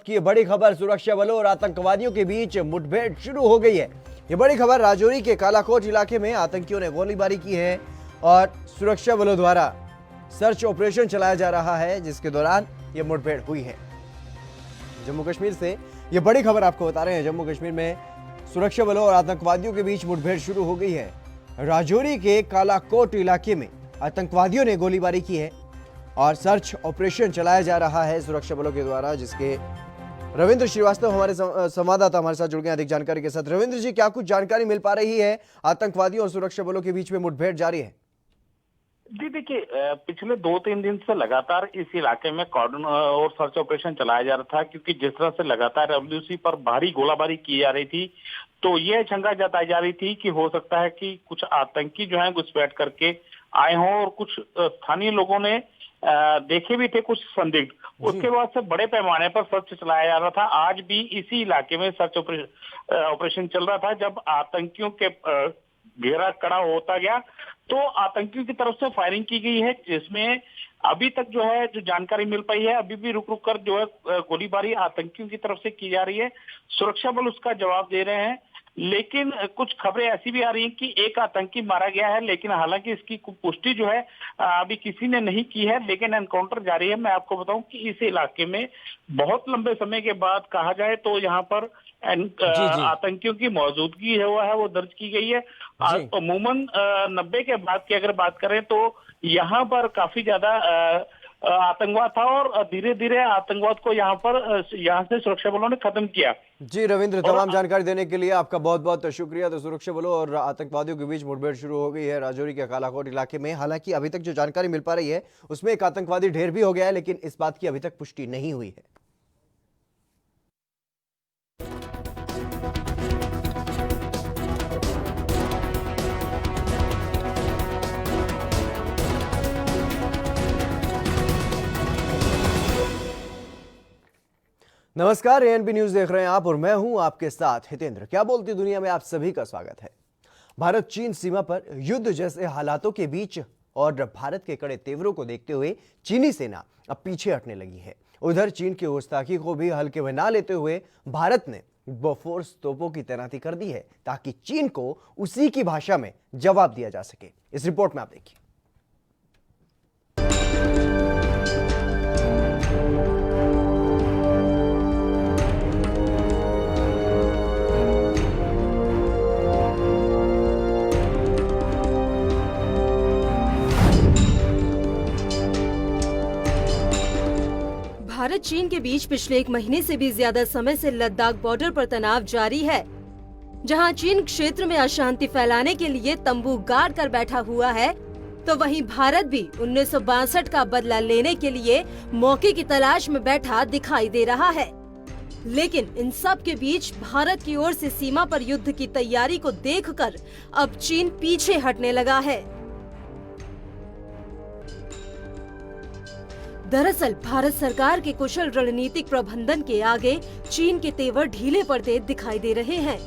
की ये बड़ी खबर, सुरक्षा बलों और आतंकवादियों के बीच मुठभेड़ शुरू हो गई है। ये बड़ी खबर, राजौरी के कालाकोट इलाके में आतंकियों ने गोलीबारी की है और सुरक्षा बलों द्वारा सर्च ऑपरेशन चलाया जा रहा है, जिसके दौरान ये मुठभेड़ हुई है। जम्मू कश्मीर से ये बड़ी खबर आपको बता रहे हैं। जम्मू कश्मीर में सुरक्षा बलों और आतंकवादियों के बीच मुठभेड़ शुरू हो गई है। राजौरी के कालाकोट इलाके में आतंकवादियों ने गोलीबारी की है और सर्च ऑपरेशन चलाया जा रहा है सुरक्षा बलों के द्वारा, जिसके रविंद्र श्रीवास्तव हमारे संवाददाता हमारे साथ जुड़ गए अधिक जानकारी के साथ। रविंद्र जी, क्या कुछ जानकारी मिल पा रही है? आतंकवादियों और सुरक्षा बलों के बीच में मुठभेड़ जारी है। जी देखिए, पिछले 2-3 दिन से लगातार इस इलाके में कॉर्डन और सर्च ऑपरेशन चलाया जा रहा था, क्योंकि जिस तरह से लगातार डब्ल्यूसी पर भारी गोलाबारी की जा रही थी, तो यह शंका जताई जा रही थी कि हो सकता है कि कुछ आतंकी जो है घुसपैठ करके आए हों, और कुछ स्थानीय लोगों ने देखे भी थे कुछ संदिग्ध। उसके बाद से बड़े पैमाने पर सर्च चलाया जा रहा था। आज भी इसी इलाके में सर्च ऑपरेशन चल रहा था। जब आतंकियों के घेरा कड़ा होता गया तो आतंकियों की तरफ से फायरिंग की गई है, जिसमें अभी तक जो है जो जानकारी मिल पाई है, अभी भी रुक रुक कर जो है गोलीबारी आतंकियों की तरफ से की जा रही है। सुरक्षा बल उसका जवाब दे रहे हैं, लेकिन कुछ खबरें ऐसी भी आ रही हैं कि एक आतंकी मारा गया है, लेकिन हालांकि इसकी पुष्टि जो है अभी किसी ने नहीं की है, लेकिन एनकाउंटर जारी है। मैं आपको बताऊं कि इस इलाके में बहुत लंबे समय के बाद कहा जाए तो यहाँ पर आतंकियों की मौजूदगी है वो दर्ज की गई है। अमूमन 90 के बाद की अगर बात करें तो यहाँ पर काफी ज्यादा आतंकवाद था, और धीरे धीरे आतंकवाद को यहाँ से सुरक्षा बलों ने खत्म किया। जी रविंद्र, तमाम जानकारी देने के लिए आपका बहुत बहुत शुक्रिया। तो सुरक्षा बलों और आतंकवादियों के बीच मुठभेड़ शुरू हो गई है राजौरी के कालाकोट इलाके में। हालांकि अभी तक जो जानकारी मिल पा रही है उसमें एक आतंकवादी ढेर भी हो गया है, लेकिन इस बात की अभी तक पुष्टि नहीं हुई है। नमस्कार, एएनबी न्यूज देख रहे हैं आप और मैं हूं आपके साथ हितेंद्र। क्या बोलती दुनिया में आप सभी का स्वागत है। भारत चीन सीमा पर युद्ध जैसे हालातों के बीच और भारत के कड़े तेवरों को देखते हुए चीनी सेना अब पीछे हटने लगी है। उधर चीन की गुस्ताखी को भी हल्के में ना लेते हुए भारत ने बोफोर्स तोपों की तैनाती कर दी है, ताकि चीन को उसी की भाषा में जवाब दिया जा सके। इस रिपोर्ट में आप देखिए। भारत चीन के बीच पिछले 1 महीने से भी ज्यादा समय से लद्दाख बॉर्डर पर तनाव जारी है, जहां चीन क्षेत्र में अशांति फैलाने के लिए तंबू गाड़ कर बैठा हुआ है, तो वहीं भारत भी 1962 का बदला लेने के लिए मौके की तलाश में बैठा दिखाई दे रहा है। लेकिन इन सब के बीच भारत की ओर से सीमा पर युद्ध की तैयारी को देखकर अब चीन पीछे हटने लगा है। दरअसल भारत सरकार के कुशल रणनीतिक प्रबंधन के आगे चीन के तेवर ढीले पड़ते दिखाई दे रहे हैं।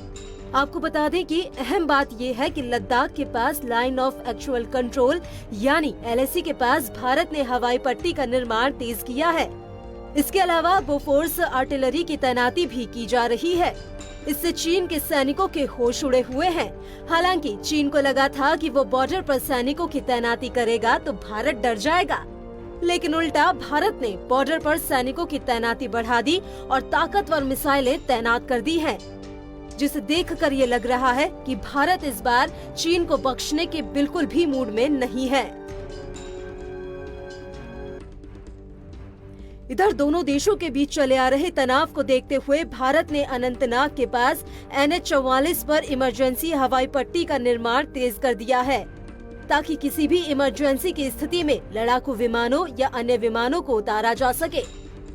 आपको बता दें कि अहम बात ये है कि लद्दाख के पास लाइन ऑफ एक्चुअल कंट्रोल यानी LAC के पास भारत ने हवाई पट्टी का निर्माण तेज किया है। इसके अलावा बोफोर्स आर्टिलरी की तैनाती भी की जा रही है। इससे चीन के सैनिकों के होश उड़े हुए हैं। हालांकि चीन को लगा था कि वो बॉर्डर पर सैनिकों की तैनाती करेगा तो भारत डर जाएगा, लेकिन उल्टा भारत ने बॉर्डर पर सैनिकों की तैनाती बढ़ा दी और ताकतवर मिसाइलें तैनात कर दी हैं, जिसे देखकर ये लग रहा है कि भारत इस बार चीन को बख्शने के बिल्कुल भी मूड में नहीं है। इधर दोनों देशों के बीच चले आ रहे तनाव को देखते हुए भारत ने अनंतनाग के पास NH-44 पर इमरजेंसी हवाई पट्टी का निर्माण तेज कर दिया है, ताकि किसी भी इमरजेंसी की स्थिति में लड़ाकू विमानों या अन्य विमानों को उतारा जा सके।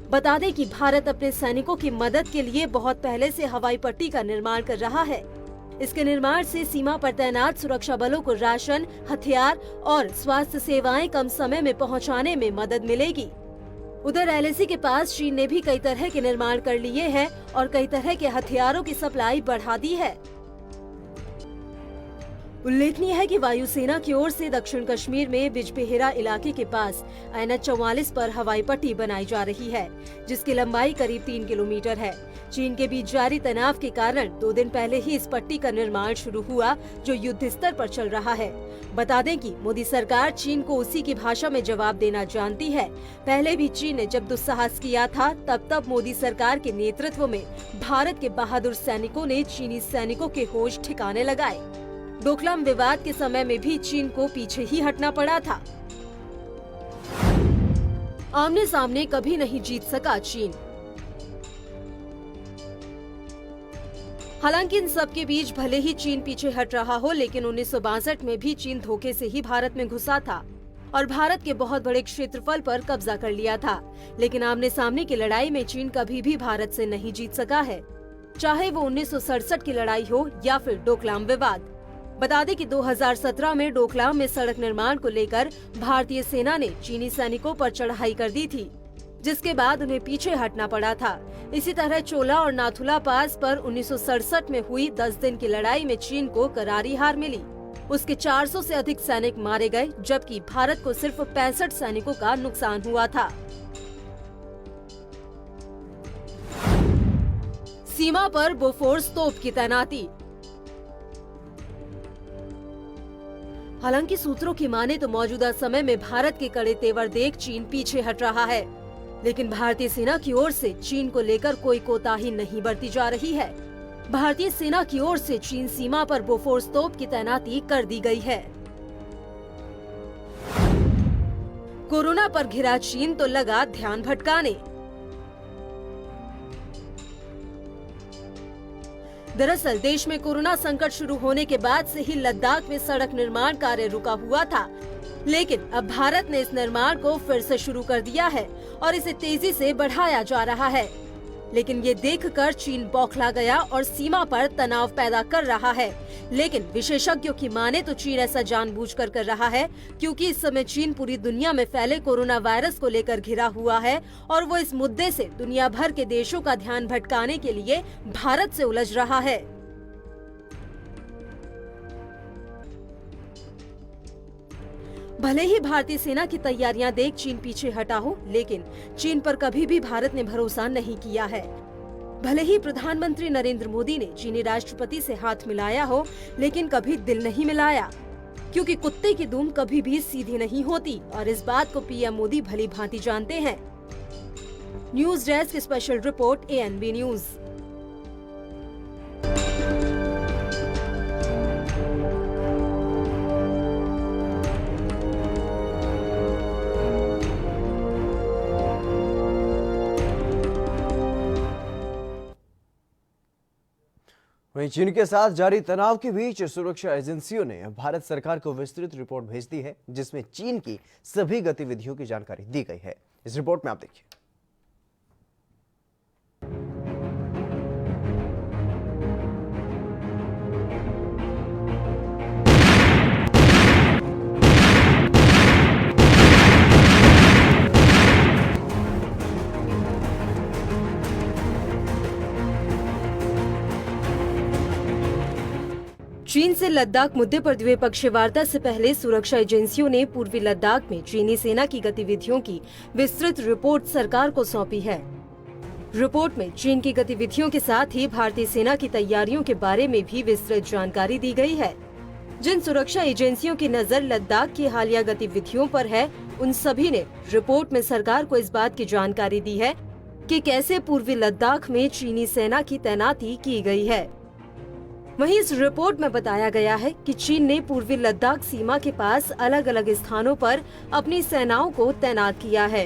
बता दें कि भारत अपने सैनिकों की मदद के लिए बहुत पहले से हवाई पट्टी का निर्माण कर रहा है। इसके निर्माण से सीमा पर तैनात सुरक्षा बलों को राशन, हथियार और स्वास्थ्य सेवाएं कम समय में पहुंचाने में मदद मिलेगी। उधर LAC के पास चीन ने भी कई तरह के निर्माण कर लिए हैं और कई तरह के हथियारों की सप्लाई बढ़ा दी है। उल्लेखनीय है कि वायुसेना की ओर से दक्षिण कश्मीर में बिजबेहरा इलाके के पास NH-44 पर हवाई पट्टी बनाई जा रही है, जिसकी लंबाई करीब 3 किलोमीटर है। चीन के बीच जारी तनाव के कारण 2 दिन पहले ही इस पट्टी का निर्माण शुरू हुआ, जो युद्ध स्तर पर चल रहा है। बता दें कि मोदी सरकार चीन को उसी की भाषा में जवाब देना जानती है। पहले भी चीन ने जब दुस्साहस किया था, तब मोदी सरकार के नेतृत्व में भारत के बहादुर सैनिकों ने चीनी सैनिकों के होश ठिकाने लगाए। डोकलाम विवाद के समय में भी चीन को पीछे ही हटना पड़ा था। आमने सामने कभी नहीं जीत सका चीन। हालांकि इन सब के बीच भले ही चीन पीछे हट रहा हो, लेकिन 1962 में भी चीन धोखे से ही भारत में घुसा था और भारत के बहुत बड़े क्षेत्रफल पर कब्जा कर लिया था। लेकिन आमने सामने की लड़ाई में चीन कभी भी भारत से नहीं जीत सका है, चाहे वो 1967 की लड़ाई हो या फिर डोकलाम विवाद। बता दें कि 2017 में डोकलाम में सड़क निर्माण को लेकर भारतीय सेना ने चीनी सैनिकों पर चढ़ाई कर दी थी, जिसके बाद उन्हें पीछे हटना पड़ा था। इसी तरह चोला और नाथुला पास पर 1967 में हुई 10 दिन की लड़ाई में चीन को करारी हार मिली। उसके 400 से अधिक सैनिक मारे गए, जबकि भारत को सिर्फ 65 सैनिकों का नुकसान हुआ था। सीमा पर बोफोर्स तोप की तैनाती। हालांकि सूत्रों की माने तो मौजूदा समय में भारत के कड़े तेवर देख चीन पीछे हट रहा है, लेकिन भारतीय सेना की ओर से चीन को लेकर कोई कोताही नहीं बरती जा रही है। भारतीय सेना की ओर से चीन सीमा पर बोफोर्स तोप की तैनाती कर दी गई है। कोरोना पर घिरा चीन तो लगा ध्यान भटकाने। दरअसल देश में कोरोना संकट शुरू होने के बाद से ही लद्दाख में सड़क निर्माण कार्य रुका हुआ था, लेकिन अब भारत ने इस निर्माण को फिर से शुरू कर दिया है और इसे तेजी से बढ़ाया जा रहा है। लेकिन ये देखकर चीन बौखला गया और सीमा पर तनाव पैदा कर रहा है। लेकिन विशेषज्ञों की माने तो चीन ऐसा जानबूझकर कर रहा है, क्योंकि इस समय चीन पूरी दुनिया में फैले कोरोना वायरस को लेकर घिरा हुआ है और वो इस मुद्दे से दुनिया भर के देशों का ध्यान भटकाने के लिए भारत से उलझ रहा है। भले ही भारतीय सेना की तैयारियां देख चीन पीछे हटा हो, लेकिन चीन पर कभी भी भारत ने भरोसा नहीं किया है। भले ही प्रधानमंत्री नरेंद्र मोदी ने चीनी राष्ट्रपति से हाथ मिलाया हो, लेकिन कभी दिल नहीं मिलाया, क्योंकि कुत्ते की दुम कभी भी सीधी नहीं होती और इस बात को पीएम मोदी भली भांति जानते हैं। News desk special report ANB news. वहीं चीन के साथ जारी तनाव के बीच सुरक्षा एजेंसियों ने भारत सरकार को विस्तृत रिपोर्ट भेज दी है, जिसमें चीन की सभी गतिविधियों की जानकारी दी गई है। इस रिपोर्ट में आप देखिए। चीन से लद्दाख मुद्दे पर द्विपक्षीय वार्ता से पहले सुरक्षा एजेंसियों ने पूर्वी लद्दाख में चीनी सेना की गतिविधियों की विस्तृत रिपोर्ट सरकार को सौंपी है। रिपोर्ट में चीन की गतिविधियों के साथ ही भारतीय सेना की तैयारियों के बारे में भी विस्तृत जानकारी दी गई है। जिन सुरक्षा एजेंसियों की नजर लद्दाख की हालिया गतिविधियों पर है, उन सभी ने रिपोर्ट में सरकार को इस बात की जानकारी दी है कि कैसे पूर्वी लद्दाख में चीनी सेना की तैनाती की गई है। वहीं इस रिपोर्ट में बताया गया है कि चीन ने पूर्वी लद्दाख सीमा के पास अलग अलग स्थानों पर अपनी सेनाओं को तैनात किया है।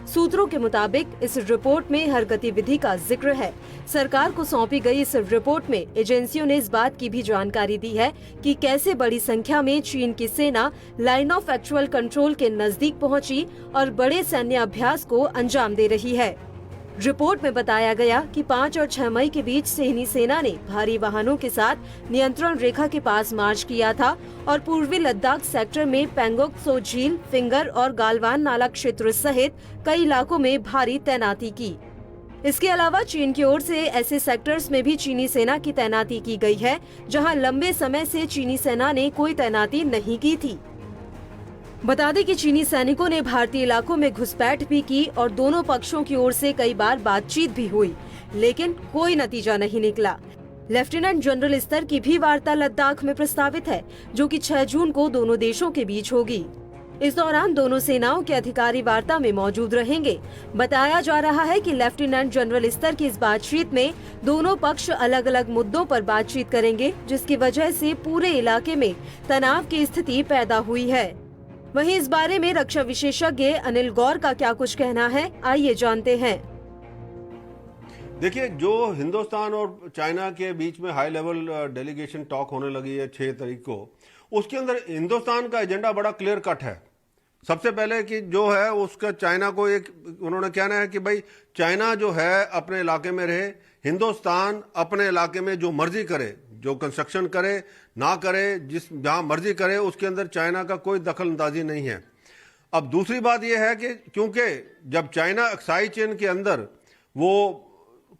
सूत्रों के मुताबिक इस रिपोर्ट में हर गतिविधि का जिक्र है। सरकार को सौंपी गई इस रिपोर्ट में एजेंसियों ने इस बात की भी जानकारी दी है कि कैसे बड़ी संख्या में चीन की सेना लाइन ऑफ एक्चुअल कंट्रोल के नजदीक पहुंची और बड़े सैन्य अभ्यास को अंजाम दे रही है। रिपोर्ट में बताया गया कि 5 और 6 मई के बीच चीनी सेना ने भारी वाहनों के साथ नियंत्रण रेखा के पास मार्च किया था और पूर्वी लद्दाख सेक्टर में पेंगोंग त्सो झील, फिंगर और गालवान नाला क्षेत्र सहित कई इलाकों में भारी तैनाती की। इसके अलावा चीन की ओर से ऐसे सेक्टर्स में भी चीनी सेना की तैनाती की गई है जहां लंबे समय से चीनी सेना ने कोई तैनाती नहीं की थी। बता दें कि चीनी सैनिकों ने भारतीय इलाकों में घुसपैठ भी की और दोनों पक्षों की ओर से कई बार बातचीत भी हुई, लेकिन कोई नतीजा नहीं निकला। लेफ्टिनेंट जनरल स्तर की भी वार्ता लद्दाख में प्रस्तावित है, जो कि 6 जून को दोनों देशों के बीच होगी। इस दौरान दोनों सेनाओं के अधिकारी वार्ता में मौजूद रहेंगे। बताया जा रहा है कि लेफ्टिनेंट जनरल स्तर की इस बातचीत में दोनों पक्ष अलग अलग मुद्दों पर बातचीत करेंगे, जिसकी वजह से पूरे इलाके में तनाव की स्थिति पैदा हुई है। वहीं इस बारे में रक्षा विशेषज्ञ अनिल गौर का क्या कुछ कहना है, आइए जानते हैं। देखिए, जो हिंदुस्तान और चाइना के बीच में हाई लेवल डेलीगेशन टॉक होने लगी है 6 तारीख को, उसके अंदर हिंदुस्तान का एजेंडा बड़ा क्लियर कट है। सबसे पहले कि जो है उसका चाइना को एक उन्होंने कहना है कि भाई चाइना जो है अपने इलाके में रहे, हिंदुस्तान अपने इलाके में जो मर्जी करे, जो कंस्ट्रक्शन करे ना करे, जहां मर्जी करे, उसके अंदर चाइना का कोई दखल अंदाजी नहीं है। अब दूसरी बात यह है कि क्योंकि जब चाइना अक्साई चेन के अंदर वो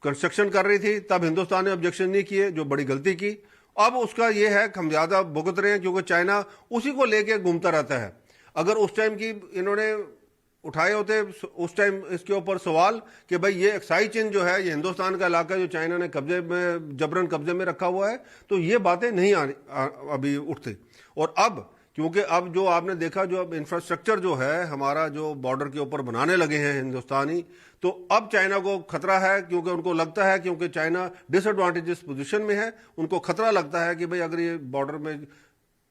कंस्ट्रक्शन कर रही थी तब हिंदुस्तान ने ऑब्जेक्शन नहीं किए, जो बड़ी गलती की। अब उसका यह है कि हम ज्यादा भुगत रहे हैं क्योंकि चाइना उसी को लेके घूमता रहता है। अगर उस टाइम की इन्होंने उठाए होते उस टाइम इसके ऊपर सवाल कि भाई ये एक्साई चेन जो है, ये हिंदुस्तान का इलाका जो चाइना ने कब्जे में जबरन कब्जे में रखा हुआ है, तो ये बातें नहीं अभी उठती। और अब क्योंकि अब जो आपने देखा, जो अब इंफ्रास्ट्रक्चर जो है हमारा जो बॉर्डर के ऊपर बनाने लगे हैं हिंदुस्तानी, तो अब चाइना को खतरा है क्योंकि उनको लगता है, क्योंकि चाइना डिसएडवांटेजेस पोजीशन में है, उनको खतरा लगता है कि भाई अगर ये बॉर्डर में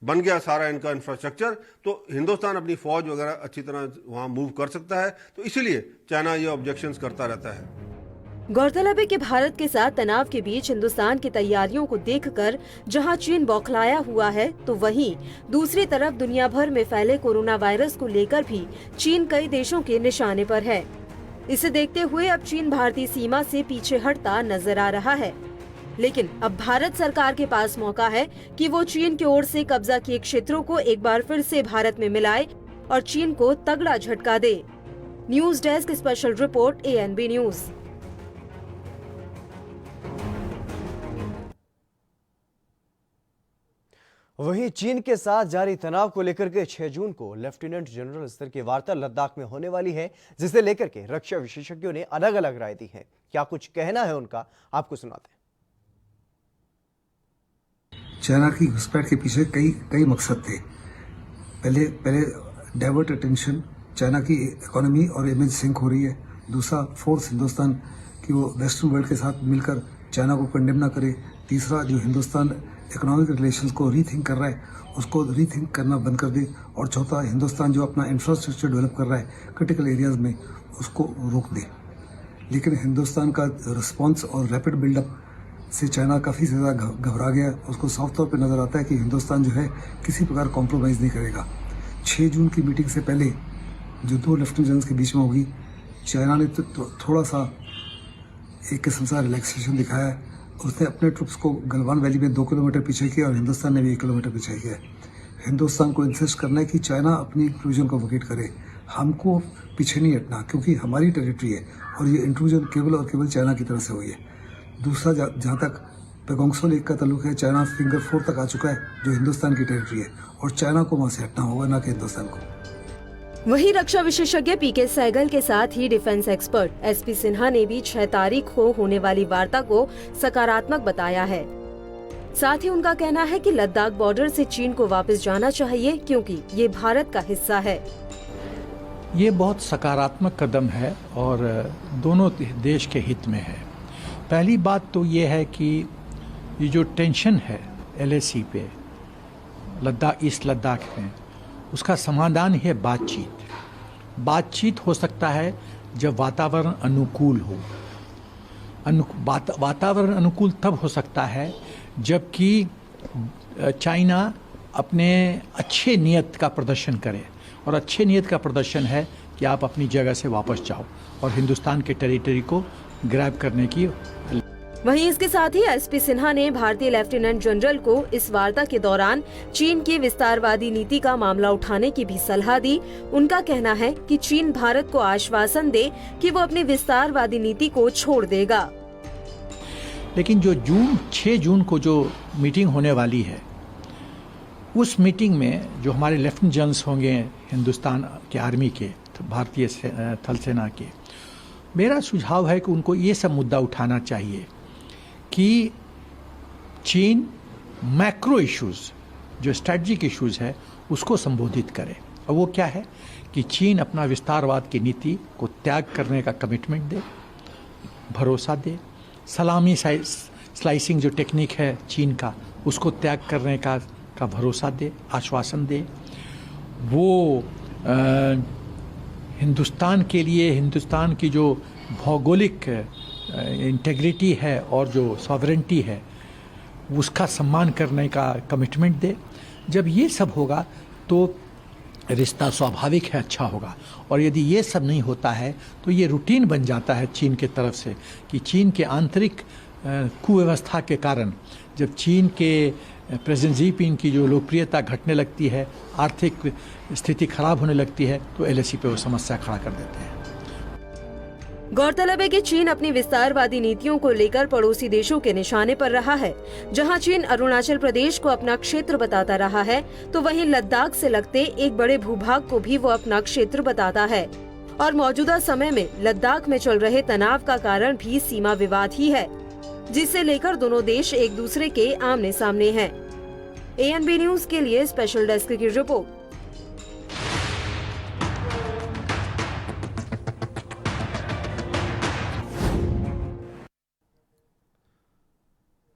बन गया सारा इनका इंफ्रास्ट्रक्चर तो हिंदुस्तान अपनी फौज वगैरह अच्छी तरह वहां मूव कर सकता है। तो इसीलिए चाइना ये ऑब्जेक्शंस करता रहता है। गौरतलब है कि भारत के साथ तनाव के बीच हिंदुस्तान की तैयारियों को देखकर जहां चीन बौखलाया हुआ है, तो वहीं दूसरी तरफ दुनिया भर में फैले कोरोना वायरस को लेकर भी चीन कई देशों के निशाने पर है। इसे देखते हुए अब चीन भारतीय सीमा से पीछे हटता नजर आ रहा है। लेकिन अब भारत सरकार के पास मौका है कि वो चीन की ओर से कब्जा किए क्षेत्रों को एक बार फिर से भारत में मिलाए और चीन को तगड़ा झटका दे। News desk special report, ANB news. वहीं चीन के साथ जारी तनाव को लेकर के 6 जून को लेफ्टिनेंट जनरल स्तर की वार्ता लद्दाख में होने वाली है, जिसे लेकर के रक्षा विशेषज्ञों ने अलग अलग राय दी है। क्या कुछ कहना है उनका, आपको सुनाते हैं। चाइना की घुसपैठ के पीछे कई मकसद थे। पहले डाइवर्ट अटेंशन, चाइना की इकोनॉमी और इमेज सिंक हो रही है। दूसरा, फोर्स हिंदुस्तान की वो वेस्टर्न वर्ल्ड के साथ मिलकर चाइना को कंडेम ना करे। तीसरा, जो हिंदुस्तान इकोनॉमिक रिलेशंस को रीथिंक कर रहा है उसको रीथिंक करना बंद कर दे। और चौथा, हिंदुस्तान जो अपना इंफ्रास्ट्रक्चर डेवलप कर रहा है क्रिटिकल एरियाज में, उसको रोक दे। लेकिन हिंदुस्तान का रिस्पॉन्स और रैपिड बिल्डअप से चाइना काफ़ी ज़्यादा घबरा गया। उसको साफ तौर पे नज़र आता है कि हिंदुस्तान जो है किसी प्रकार कॉम्प्रोमाइज़ नहीं करेगा। 6 जून की मीटिंग से पहले जो 2 लेफ्टिनेंट जनरल्स के बीच में होगी, चाइना ने तो थोड़ा सा एक किस्म का रिलैक्सेशन दिखाया है। उसने अपने ट्रुप्स को गलवान वैली में 2 किलोमीटर पीछे किया और हिंदुस्तान ने भी 1 किलोमीटर पीछे किया। हिंदुस्तान को इंसिस्ट करना है कि चाइना अपनी इंक्लूजन को वोकेट करे, हमको पीछे नहीं हटना, क्योंकि हमारी टेरिटरी है और ये इंक्लूजन केवल और केवल चाइना की तरफ से हुई है। दूसरा, जहाँ तक पेगोंग त्सो लेक का ताल्लुक है, चाइना फिंगर 4 तक आ चुका है जो हिंदुस्तान की टेरिटरी है, और चाइना को वहाँ से हटना होगा, ना कि हिंदुस्तान को। वहीं रक्षा विशेषज्ञ PK सहगल के साथ ही डिफेंस एक्सपर्ट SP सिन्हा ने भी 6 तारीख को होने वाली वार्ता को सकारात्मक बताया है। साथ ही उनका कहना है कि लद्दाख बॉर्डर से चीन को वापस जाना चाहिए, क्योंकि ये भारत का हिस्सा है। ये बहुत सकारात्मक कदम है और दोनों देश के हित में है। पहली बात तो ये है कि ये जो टेंशन है LAC पे लद्दाख, ईस्ट लद्दाख में, उसका समाधान है बातचीत हो सकता है जब वातावरण अनुकूल हो। वातावरण अनुकूल तब हो सकता है जबकि चाइना अपने अच्छे नियत का प्रदर्शन करे, और अच्छे नियत का प्रदर्शन है कि आप अपनी जगह से वापस जाओ और हिंदुस्तान के टेरिटरी को ग्रैब करने की। वहीं इसके साथ ही एसपी सिन्हा ने भारतीय लेफ्टिनेंट जनरल को इस वार्ता के दौरान चीन की विस्तारवादी नीति का मामला उठाने की भी सलाह दी। उनका कहना है कि चीन भारत को आश्वासन दे कि वो अपनी विस्तारवादी नीति को छोड़ देगा। लेकिन जो 6 जून को जो मीटिंग होने वाली है, उस मीटिंग में जो हमारे लेफ्टिनेंट जनरल्स होंगे हिंदुस्तान के आर्मी के, भारतीय थल सेना के, मेरा सुझाव है कि उनको ये सब मुद्दा उठाना चाहिए कि चीन मैक्रो इश्यूज, जो स्ट्रेटजिक इश्यूज है, उसको संबोधित करे। और वो क्या है कि चीन अपना विस्तारवाद की नीति को त्याग करने का कमिटमेंट दे, भरोसा दे, सलामी स्लाइसिंग जो टेक्निक है चीन का, उसको त्याग करने का भरोसा दे, आश्वासन दे। वो हिंदुस्तान के लिए, हिंदुस्तान की जो भौगोलिक इंटेग्रिटी है और जो सॉवरेंटी है, उसका सम्मान करने का कमिटमेंट दे। जब ये सब होगा तो रिश्ता स्वाभाविक है, अच्छा होगा। और यदि ये सब नहीं होता है तो ये रूटीन बन जाता है चीन के तरफ से कि चीन के आंतरिक कुव्यवस्था के कारण जब चीन के प्रेसिडेंट जी जिनपिंग की जो लोकप्रियता घटने लगती है, आर्थिक स्थिति खराब होने लगती है, तो एलएसी पे वो समस्या खड़ा कर देते हैं। गौरतलब है कि चीन अपनी विस्तारवादी नीतियों को लेकर पड़ोसी देशों के निशाने पर रहा है। जहां चीन अरुणाचल प्रदेश को अपना क्षेत्र बताता रहा है, तो वहीं लद्दाख से लगते एक बड़े भूभाग को भी वो अपना क्षेत्र बताता है। और मौजूदा समय में लद्दाख में चल रहे तनाव का कारण भी सीमा विवाद ही है, जिसे लेकर दोनों देश एक दूसरे के आमने सामने हैं। ANB न्यूज के लिए स्पेशल डेस्क की रिपोर्ट।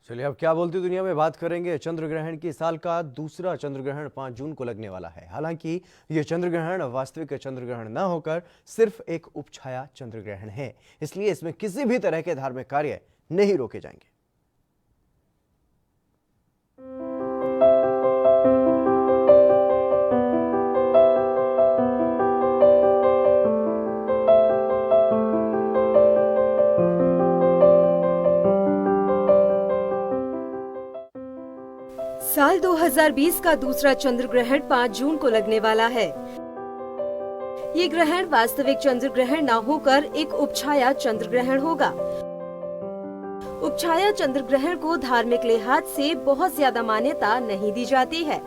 चलिए अब क्या बोलती दुनिया में बात करेंगे चंद्र ग्रहण की। साल का दूसरा चंद्र ग्रहण 5 जून को लगने वाला है। हालांकि यह चंद्र ग्रहण वास्तविक चंद्र ग्रहण न होकर सिर्फ एक उपछाया चंद्र ग्रहण है, इसलिए इसमें किसी भी तरह के धार्मिक कार्य नहीं रोके जाएंगे। साल 2020 का दूसरा चंद्र ग्रहण 5 जून को लगने वाला है। ये ग्रहण वास्तविक चंद्र ग्रहण न होकर एक उपछाया चंद्र ग्रहण होगा। उपछाया चंद्र ग्रहण को धार्मिक लिहाज से बहुत ज्यादा मान्यता नहीं दी जाती है।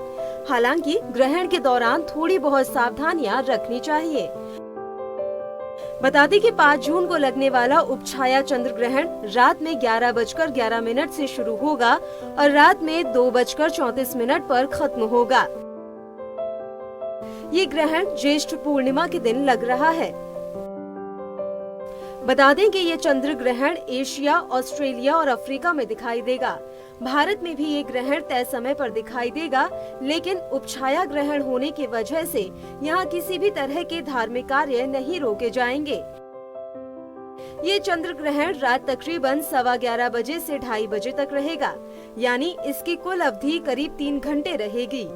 हालांकि ग्रहण के दौरान थोड़ी बहुत सावधानियां रखनी चाहिए। बता दें कि 5 जून को लगने वाला उपछाया चंद्र ग्रहण रात में 11:11 से शुरू होगा और रात में 2:34 पर खत्म होगा। ये ग्रहण ज्येष्ठ पूर्णिमा के दिन लग रहा है। बता दें कि ये चंद्र ग्रहण एशिया, ऑस्ट्रेलिया और अफ्रीका में दिखाई देगा। भारत में भी ये ग्रहण तय समय पर दिखाई देगा, लेकिन उपछाया ग्रहण होने की वजह से यहाँ किसी भी तरह के धार्मिक कार्य नहीं रोके जाएंगे। ये चंद्र ग्रहण रात तकरीबन 11:15 बजे से 2:30 बजे तक रहेगा, यानी इसकी कुल अवधि करीब 3 घंटे रहेगी।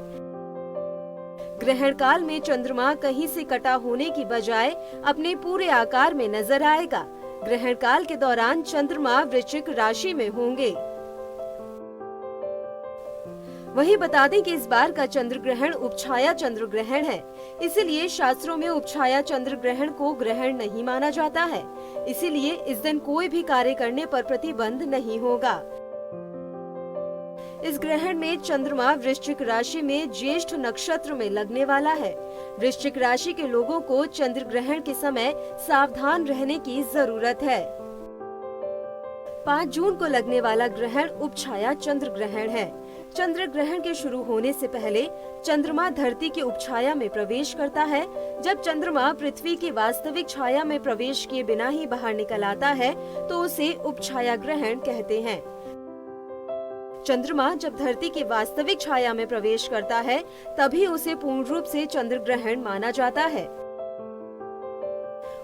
ग्रहण काल में चंद्रमा कहीं से कटा होने की बजाय अपने पूरे आकार में नजर आएगा। ग्रहण काल के दौरान चंद्रमा वृश्चिक राशि में होंगे। वहीं बता दें कि इस बार का चंद्र ग्रहण उपछाया चंद्र ग्रहण है, इसीलिए शास्त्रों में उपछाया चंद्र ग्रहण को ग्रहण नहीं माना जाता है। इसीलिए इस दिन कोई भी कार्य करने पर प्रतिबंध नहीं होगा। इस ग्रहण में चंद्रमा वृश्चिक राशि में ज्येष्ठ नक्षत्र में लगने वाला है। वृश्चिक राशि के लोगों को चंद्र ग्रहण के समय सावधान रहने की जरूरत है। 5 जून को लगने वाला ग्रहण उपछाया चंद्र ग्रहण है। चंद्र ग्रहण के शुरू होने से पहले चंद्रमा धरती के उपछाया में प्रवेश करता है। जब चंद्रमा पृथ्वी की वास्तविक छाया में प्रवेश किए बिना ही बाहर निकल आता है तो उसे उपछाया ग्रहण कहते हैं। चंद्रमा जब धरती की वास्तविक छाया में प्रवेश करता है तभी उसे पूर्ण रूप से चंद्र ग्रहण माना जाता है।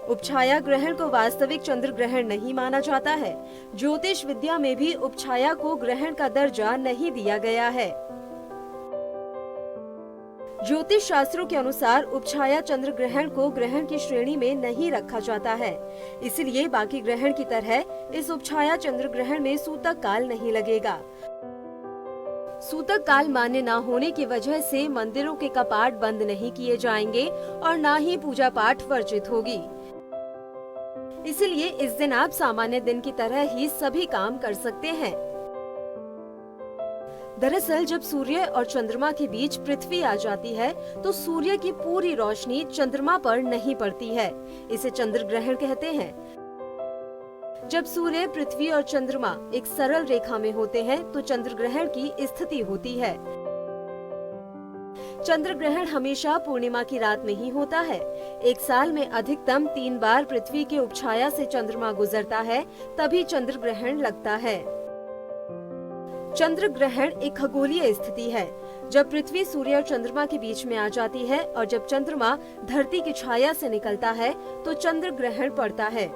उपछाया ग्रहण को वास्तविक चंद्र ग्रहण नहीं माना जाता है। ज्योतिष विद्या में भी उपछाया को ग्रहण का दर्जा नहीं दिया गया है। ज्योतिष शास्त्रों के अनुसार उपछाया चंद्र ग्रहण को ग्रहण की श्रेणी में नहीं रखा जाता है, इसलिए बाकी ग्रहण की तरह इस उपछाया चंद्र ग्रहण में सूतक काल नहीं लगेगा। सूतक काल मान्य न होने की वजह से मंदिरों के कपाट बंद नहीं किए जाएंगे और न ही पूजा पाठ वर्जित होगी। इसलिए इस दिन आप सामान्य दिन की तरह ही सभी काम कर सकते हैं। दरअसल जब सूर्य और चंद्रमा के बीच पृथ्वी आ जाती है तो सूर्य की पूरी रोशनी चंद्रमा पर नहीं पड़ती है, इसे चंद्र ग्रहण कहते हैं। जब सूर्य, पृथ्वी और चंद्रमा एक सरल रेखा में होते हैं तो चंद्र ग्रहण की स्थिति होती है। चंद्र ग्रहण हमेशा पूर्णिमा की रात में ही होता है। एक साल में अधिकतम 3 बार पृथ्वी के उपछाया से चंद्रमा गुजरता है, तभी चंद्र ग्रहण लगता है। चंद्र ग्रहण एक खगोलीय स्थिति है। जब पृथ्वी सूर्य और चंद्रमा के बीच में आ जाती है और जब चंद्रमा धरती की छाया से निकलता है तो चंद्र ग्रहण पड़ता है।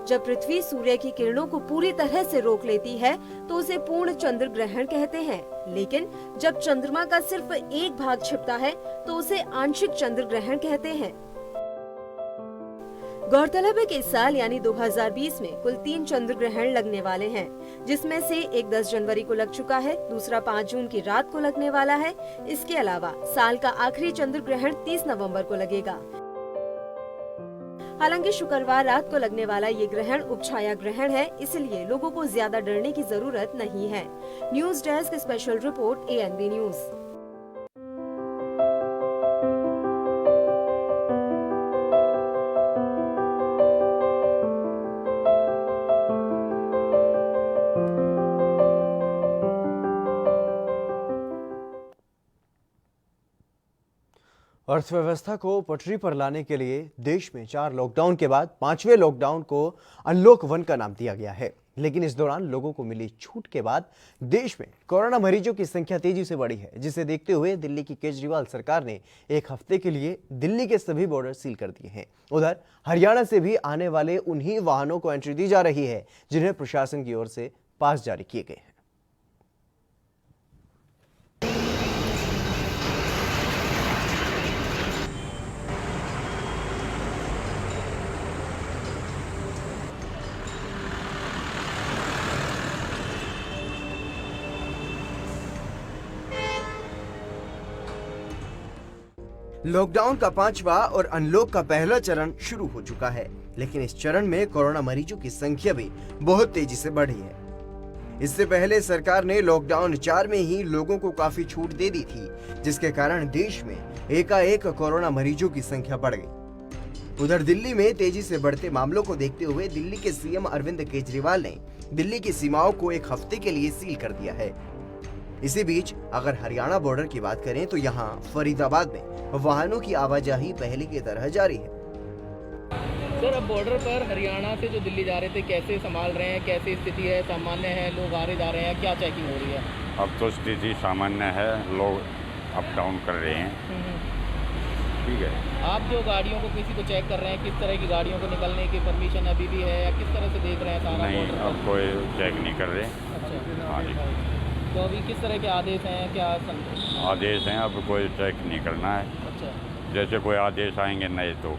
जब पृथ्वी सूर्य की किरणों को पूरी तरह से रोक लेती है तो उसे पूर्ण चंद्र ग्रहण कहते हैं, लेकिन जब चंद्रमा का सिर्फ एक भाग छिपता है तो उसे आंशिक चंद्र ग्रहण कहते हैं। गौरतलब है कि इस साल यानी 2020 में कुल 3 चंद्र ग्रहण लगने वाले हैं, जिसमें से एक 10 जनवरी को लग चुका है, दूसरा 5 जून की रात को लगने वाला है। इसके अलावा साल का आखिरी चंद्र ग्रहण 30 नवंबर को लगेगा। हालांकि शुक्रवार रात को लगने वाला ये ग्रहण उपछाया ग्रहण है, इसलिए लोगों को ज्यादा डरने की जरूरत नहीं है। News desk special report ANB news. अर्थव्यवस्था को पटरी पर लाने के लिए देश में 4 लॉकडाउन के बाद 5वें लॉकडाउन को अनलॉक 1 का नाम दिया गया है। लेकिन इस दौरान लोगों को मिली छूट के बाद देश में कोरोना मरीजों की संख्या तेजी से बढ़ी है, जिसे देखते हुए दिल्ली की केजरीवाल सरकार ने एक हफ्ते के लिए दिल्ली के सभी बॉर्डर सील कर दिए हैं। उधर हरियाणा से भी आने वाले उन्हीं वाहनों को एंट्री दी जा रही है जिन्हें प्रशासन की ओर से पास जारी किए गए हैं। लॉकडाउन का 5वां और अनलॉक का पहला चरण शुरू हो चुका है, लेकिन इस चरण में कोरोना मरीजों की संख्या भी बहुत तेजी से बढ़ी है। इससे पहले सरकार ने लॉकडाउन 4 में ही लोगों को काफी छूट दे दी थी, जिसके कारण देश में एकाएक कोरोना मरीजों की संख्या बढ़ गई। उधर दिल्ली में तेजी से बढ़ते मामलों को देखते हुए दिल्ली के सीएम अरविंद केजरीवाल ने दिल्ली की सीमाओं को एक हफ्ते के लिए सील कर दिया है। इसी बीच अगर हरियाणा बॉर्डर की बात करें तो यहाँ फरीदाबाद में वाहनों की आवाजाही पहले की तरह जारी है। सर, अब बॉर्डर पर हरियाणा से जो दिल्ली जा रहे थे कैसे संभाल रहे हैं, कैसी स्थिति है? सामान्य है, लोग आ रहे जा रहे हैं, क्या चेकिंग हो रही है? अब तो स्थिति सामान्य है, लोग अप डाउन कर रहे हैं। ठीक है। आप जो गाड़ियों को किसी को चेक कर रहे हैं, किस तरह की गाड़ियों को निकलने की परमिशन अभी भी है या किस तरह से देख रहे हैं सारा नहीं, बॉर्डर? अब कोई चेक नहीं कर रहे। अच्छा, हाँ जी। तो अभी किस तरह के आदेश हैं, क्या आदेश हैं? अब कोई चेक नहीं करना है। अच्छा, जैसे कोई आदेश आएंगे नए तो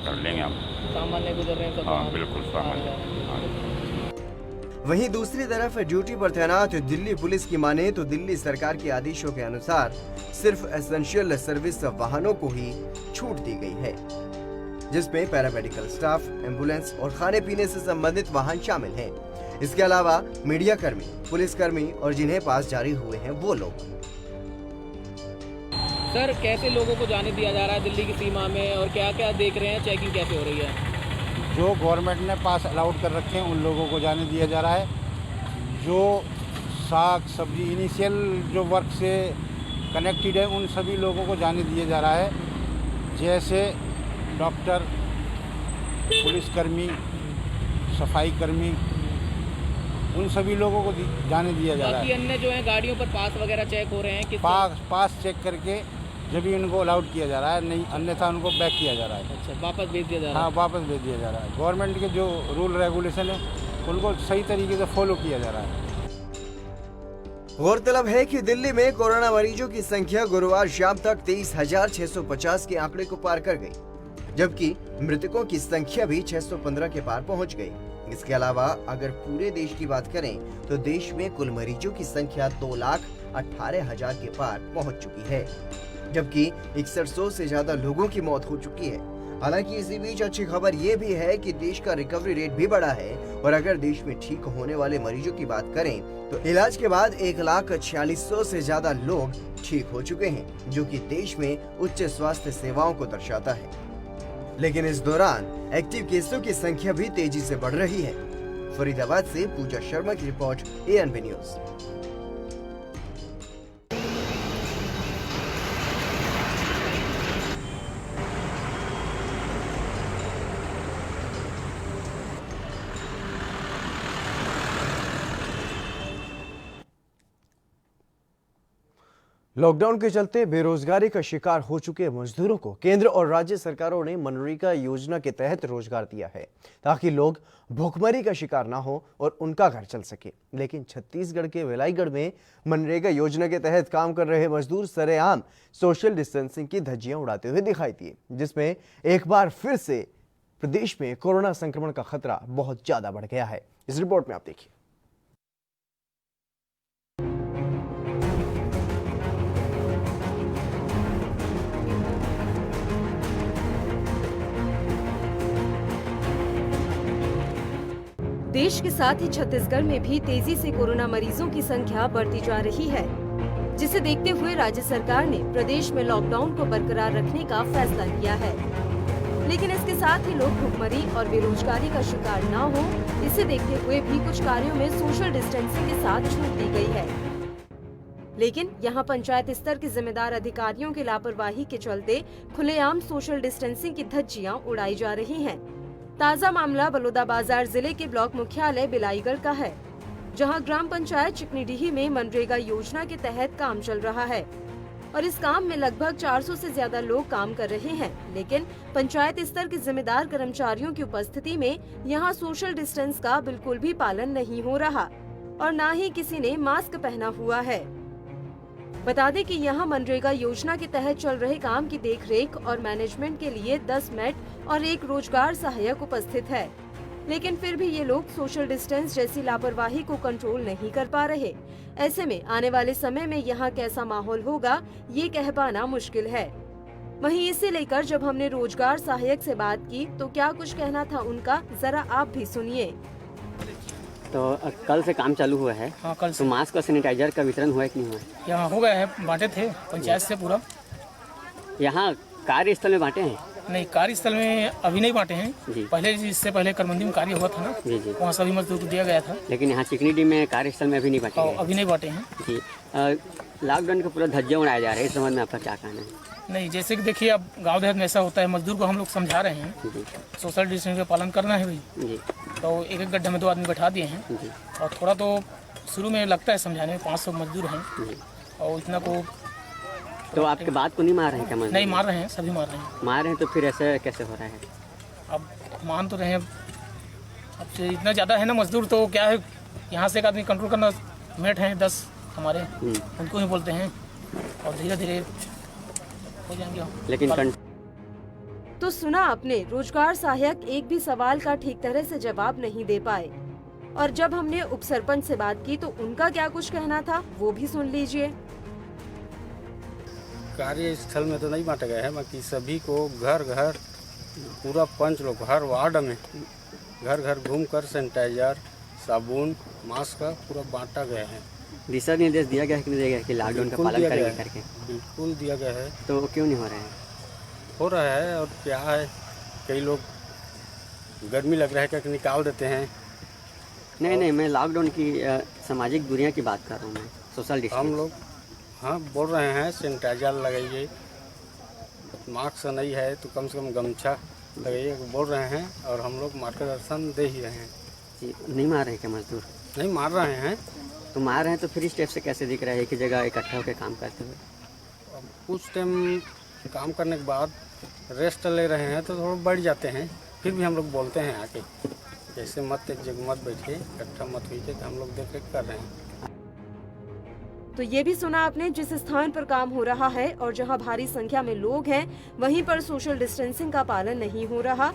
कर लेंगे हम। सामान्य गुजर रहे हैं सब? हाँ, बिल्कुल सामान्य। वहीं दूसरी तरफ ड्यूटी पर तैनात दिल्ली पुलिस की माने तो दिल्ली सरकार के आदेशों के अनुसार सिर्फ एसेंशियल सर्विस वाहनों को ही छूट दी गई है, जिसमें पैरामेडिकल स्टाफ, एम्बुलेंस और खाने पीने से संबंधित वाहन शामिल हैं। इसके अलावा मीडिया कर्मी, पुलिसकर्मी और जिन्हें पास जारी हुए हैं वो लोग। सर, कैसे लोगों को जाने दिया जा रहा है दिल्ली की सीमा में और क्या क्या देख रहे हैं, चेकिंग कैसे हो रही है? जो गवर्नमेंट ने पास अलाउड कर रखे हैं उन लोगों को जाने दिया जा रहा है। जो साग सब्जी इनिशियल जो वर्क से कनेक्टेड है उन सभी लोगों को जाने दिया जा रहा है, जैसे डॉक्टर, पुलिसकर्मी, सफाई कर्मी, उन सभी लोगों को जाने दिया जा रहा है। बाकी अन्य जो है गाड़ियों पर पास वगैरह चेक हो रहे हैं? किस पास चेक करके जब भी उनको अलाउड किया जा रहा है, नहीं अन्यथा उनको बैक किया जा रहा है। अच्छा, वापस भेज दिया जा रहा है? हाँ, वापस भेज दिया जा रहा है। गवर्नमेंट के जो रूल रेगुलेशन है उनको सही तरीके से फॉलो किया जा रहा है। गौरतलब है कि दिल्ली में कोरोना मरीजों की संख्या गुरुवार शाम तक 23,650 के आंकड़े को पार कर गई, जबकि मृतकों की संख्या भी 615 के पार पहुंच गई। इसके अलावा अगर पूरे देश की बात करें तो देश में कुल मरीजों की संख्या 2,18,000 के पार पहुंच चुकी है, जबकि 6100 से ज्यादा लोगों की मौत हो चुकी है। हालांकि इसी बीच अच्छी खबर ये भी है कि देश का रिकवरी रेट भी बढ़ा है और अगर देश में ठीक होने वाले मरीजों की बात करें तो इलाज के बाद 1,46,000 से ज्यादा लोग ठीक हो चुके हैं, जो कि देश में उच्च स्वास्थ्य सेवाओं को दर्शाता है। लेकिन इस दौरान एक्टिव केसों की संख्या भी तेजी से बढ़ रही है। फरीदाबाद से पूजा शर्मा की रिपोर्ट, ANP न्यूज। लॉकडाउन के चलते बेरोजगारी का शिकार हो चुके मजदूरों को केंद्र और राज्य सरकारों ने मनरेगा योजना के तहत रोजगार दिया है, ताकि लोग भूखमरी का शिकार ना हो और उनका घर चल सके। लेकिन छत्तीसगढ़ के वेलाईगढ़ में मनरेगा योजना के तहत काम कर रहे मजदूर सरेआम सोशल डिस्टेंसिंग की धज्जियां उड़ाते हुए दिखाई दिए, जिसमें एक बार फिर से प्रदेश में कोरोना संक्रमण का खतरा बहुत ज्यादा बढ़ गया है। इस रिपोर्ट में आप देखिए। देश के साथ ही छत्तीसगढ़ में भी तेजी से कोरोना मरीजों की संख्या बढ़ती जा रही है, जिसे देखते हुए राज्य सरकार ने प्रदेश में लॉकडाउन को बरकरार रखने का फैसला किया है। लेकिन इसके साथ ही लोग भुखमरी और बेरोजगारी का शिकार न हो, इसे देखते हुए भी कुछ कार्यों में सोशल डिस्टेंसिंग के साथ छूट दी गई है। लेकिन यहाँ पंचायत स्तर के जिम्मेदार अधिकारियों की लापरवाही के चलते खुलेआम सोशल डिस्टेंसिंग की धज्जियां उड़ाई जा रही हैं। ताजा मामला बलौदाबाजार जिले के ब्लॉक मुख्यालय बिलाईगढ़ का है, जहां ग्राम पंचायत चिकनीडीही में मनरेगा योजना के तहत काम चल रहा है और इस काम में लगभग 400 से ज्यादा लोग काम कर रहे हैं। लेकिन पंचायत स्तर के जिम्मेदार कर्मचारियों की उपस्थिति में यहां सोशल डिस्टेंस का बिल्कुल भी पालन नहीं हो रहा और न ही किसी ने मास्क पहना हुआ है। बता दें कि यहां मनरेगा योजना के तहत चल रहे काम की देखरेख और मैनेजमेंट के लिए 10 मेट और एक रोजगार सहायक उपस्थित है, लेकिन फिर भी ये लोग सोशल डिस्टेंस जैसी लापरवाही को कंट्रोल नहीं कर पा रहे। ऐसे में आने वाले समय में यहाँ कैसा माहौल होगा ये कह पाना मुश्किल है। वहीं इसे लेकर जब हमने रोजगार सहायक से बात की तो क्या कुछ कहना था उनका, जरा आप भी सुनिए। तो कल से काम चालू हुआ है। हाँ, कल से। तो मास्क और सैनिटाइजर का वितरण हुआ है कि नहीं हुआ? यहाँ हो गया है, बांटे थे पंचायत से पूरा। यहाँ कार्यस्थल में बांटे हैं? नहीं, कार्यस्थल में अभी नहीं बांटे हैं जी। पहले इससे पहले करमंदी में कार्य हुआ था ना जी जी, वहाँ सभी मजदूर को दिया गया था। लेकिन यहाँ चिकनीडी में कार्यस्थल में अभी नहीं बांटे और गए? अभी नहीं बांटे हैं जी। लॉकडाउन का पूरा धज्जियां उड़ाया जा रहा है, इस संबंध में आपका क्या कहना है? नहीं, जैसे कि देखिए अब गाँव देहात में ऐसा होता है, मजदूर को हम लोग समझा रहे हैं जी सोशल डिस्टेंस का पालन करना है भाई। जी तो एक एक गड्ढे में 2 आदमी बैठा दिए हैं जी और थोड़ा तो शुरू में लगता है समझाने में, 500 मजदूर हैं जी। और इतना को तो आपके बात को नहीं मार रहे हैं क्या मजदूर? नहीं मार रहे हैं, सभी मार रहे हैं। मार रहे हैं तो फिर ऐसे कैसे हो रहा है? अब मान तो रहे हैं, अब से इतना ज़्यादा है ना मजदूर, तो क्या है यहाँ से एक आदमी कंट्रोल करना, मेट हैं 10 हमारे, उनको ही बोलते हैं और धीरे धीरे हो जाएंगे। लेकिन तो सुना आपने, रोजगार सहायक एक भी सवाल का ठीक तरह से जवाब नहीं दे पाए। और जब हमने उप सरपंच से बात की तो उनका क्या कुछ कहना था वो भी सुन लीजिए। कार्यस्थल में तो नहीं बांटे गए हैं, बाकी सभी को घर घर पूरा पंच लोग हर वार्ड में घर घर घूमकर सैनिटाइजर, साबुन, मास्क का पूरा बांटा गया है। दिशा निर्देश दिया गया है कि नहीं दिया गया कि लॉकडाउन का पालन करेंगे करके? बिल्कुल दिया गया है। तो क्यों नहीं हो रहा है? हो रहा है, और क्या है, कई लोग गर्मी लग रहा है क्या निकाल देते हैं। नहीं, मैं लॉकडाउन की सामाजिक दूरियां की बात कर रहा हूँ, मैं सोशल डिस्टेंस। हम लोग हाँ बोल रहे हैं सैनिटाइजर लगाइए, मास्क नहीं है तो कम से कम गमछा लगाइए बोल रहे हैं, और हम लोग मार्गदर्शन दे ही रहे हैं। जी, नहीं मार रहे क्या मजदूर? नहीं मार रहे हैं। तो मार रहे हैं तो फिर स्टेप से कैसे दिख रहा है कि जगह इकट्ठा होकर काम करते हुए? अब कुछ टाइम काम करने के बाद रेस्ट ले रहे हैं तो थोड़ा बढ़ जाते हैं, फिर भी हम लोग बोलते हैं आके जैसे मत एक जगह मत बैठिए, इकट्ठा मत हुई, हम लोग देख रेख कर रहे हैं। तो ये भी सुना आपने, जिस स्थान पर काम हो रहा है और जहां भारी संख्या में लोग हैं, वहीं पर सोशल डिस्टेंसिंग का पालन नहीं हो रहा,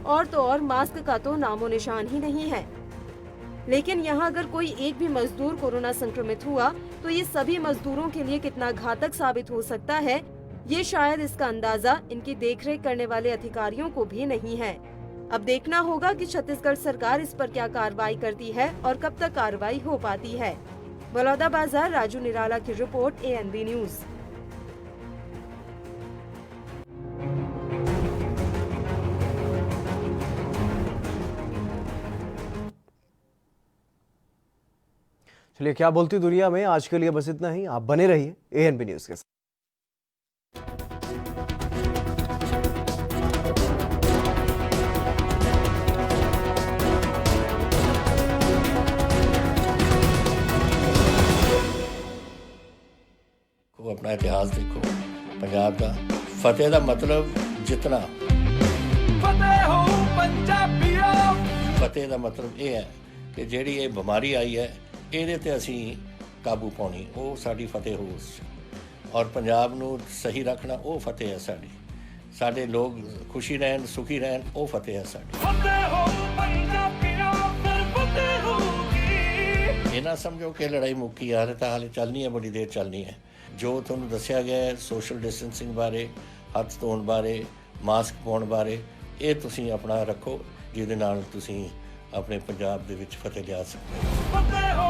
और तो और मास्क का तो नामो निशान ही नहीं है। लेकिन यहाँ अगर कोई एक भी मजदूर कोरोना संक्रमित हुआ तो ये सभी मजदूरों के लिए कितना घातक साबित हो सकता है, ये शायद इसका अंदाजा इनकी देखरेख करने वाले अधिकारियों को भी नहीं है। अब देखना होगा कि छत्तीसगढ़ सरकार इस पर क्या कार्रवाई करती है और कब तक कार्रवाई हो पाती है। बलौदाबाजार, राजू निराला की रिपोर्ट, ANB न्यूज। चलिए, क्या बोलती दुनिया में आज के लिए बस इतना ही। आप बने रहिए ANB न्यूज के साथ। अपना इतिहास देखो पंजाब का। फतेह का मतलब जितना, फतेह का मतलब ये है कि ਜਿਹੜੀ ਇਹ ਬਿਮਾਰੀ ਆਈ ਹੈ ਇਹਦੇ ਤੇ ਅਸੀਂ ਕਾਬੂ ਪਾਉਣੀ, ਉਹ ਸਾਡੀ ਫਤਿਹ ਹੋ। ਔਰ ਪੰਜਾਬ ਨੂੰ ਸਹੀ ਰੱਖਣਾ, ਉਹ ਫਤਿਹ ਹੈ ਸਾਡੀ। ਸਾਡੇ ਲੋਕ ਖੁਸ਼ੀ ਰਹਿਣ, ਸੁਖੀ ਰਹਿਣ, ਉਹ ਫਤਿਹ ਹੈ ਸਾਡੀ। ਇਹ ਨਾ ਸਮਝੋ ਕਿ ਲੜਾਈ ਮੁੱਕੀ ਆ, ਤਾਂ ਹਾਲੇ ਚੱਲਣੀ ਹੈ, ਬੜੀ ਦੇਰ ਚੱਲਣੀ ਹੈ। ਜੋ ਤੁਹਾਨੂੰ ਦੱਸਿਆ ਗਿਆ ਹੈ ਸੋਸ਼ਲ ਡਿਸਟੈਂਸਿੰਗ ਬਾਰੇ, ਹੱਥ ਧੋਣ ਬਾਰੇ, ਮਾਸਕ ਪਾਉਣ ਬਾਰੇ, ਇਹ ਤੁਸੀਂ ਆਪਣਾ ਰੱਖੋ, ਜਿਹਦੇ ਨਾਲ ਤੁਸੀਂ ਆਪਣੇ ਪੰਜਾਬ ਦੇ ਵਿੱਚ ਫਤਿਹ ਲਿਆ ਸਕਦੇ ਹੋ।